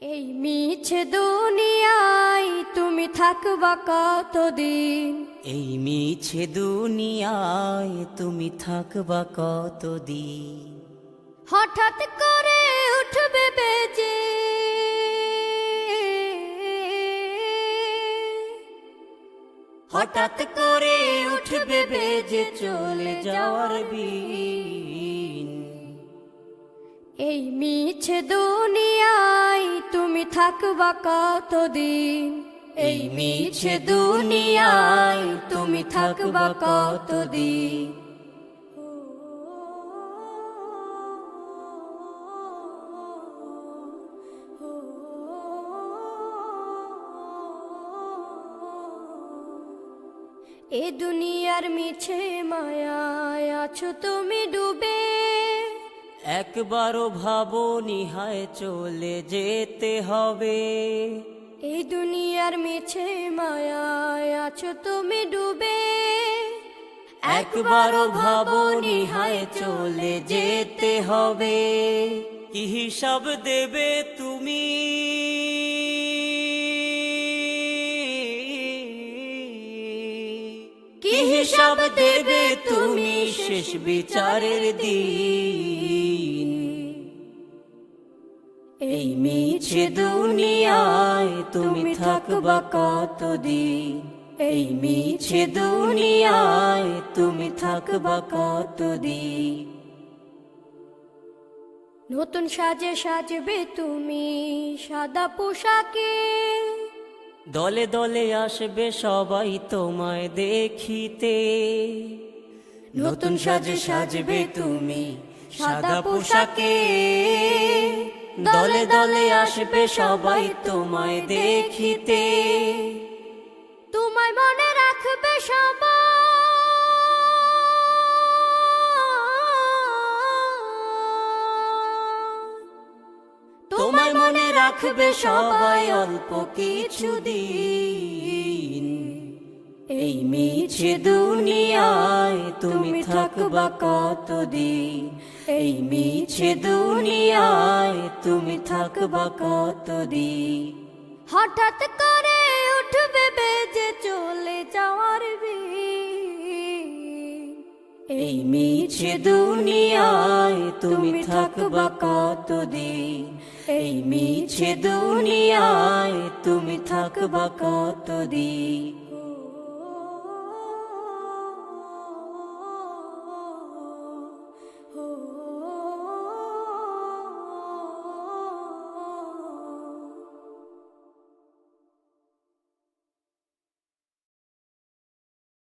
এই মিছে দুনিয়ায় তুমি থাকবা কতদিন? এই মিছে দুনিয়ায় তুমি থাকবা কতদিন? হঠাৎ করে উঠবে বেজে হঠাৎ করে উঠবে বেজে চলে যাওয়ার বিন। এই মিছে দুনিয়ায় তুমি থাকবা কতদিন? এই মিছে দুনিয়ায় তুমি থাকবা কতদিন? এ দুনিয়ার মিছে মায়ায় আছো তুমি ডুবে, একবারও ভাবো নিহায় চলে যেতে হবে। এই দুনিয়ার মিছে মায়ায় আছো তুমি ডুবে, একবারও ভাবো নিহায় চলে যেতে হবে। কি হিসাব দেবে তুমি? কি হিসাব দেবে তুমি শেষ বিচারের দিন? এই মিছে দুনিয়ায় তুমি থাকবা কতদিন? এই মিছে দুনিয়ায় তুমি থাকবা কতদিন? নতুন সাজে সাজবে তুমি সাদা পোশাকে, দলে দলে আসবে সবাই তোমায় দেখিতে। নতুন সাজে সাজবে তুমি সাদা পোশাকে, দলে দলে আসবে সবাই তোমায় দেখিতে। তোমায় মনে রাখবে সবাই, তোমায় মনে রাখবে সবাই অল্প কিছুদিন। এই মিছে দুনিয়ায় তুমি থাকবা কতদিন? এই মিছে দুনিয়ায় তুমি থাকবা কতদিন? হঠাৎ করে উঠবে বেজে চলে যাওয়ার বিন। এই মিছে দুনিয়ায় তুমি থাকবা কতদিন? এই মিছে দুনিয়ায় তুমি থাকবা কতদিন?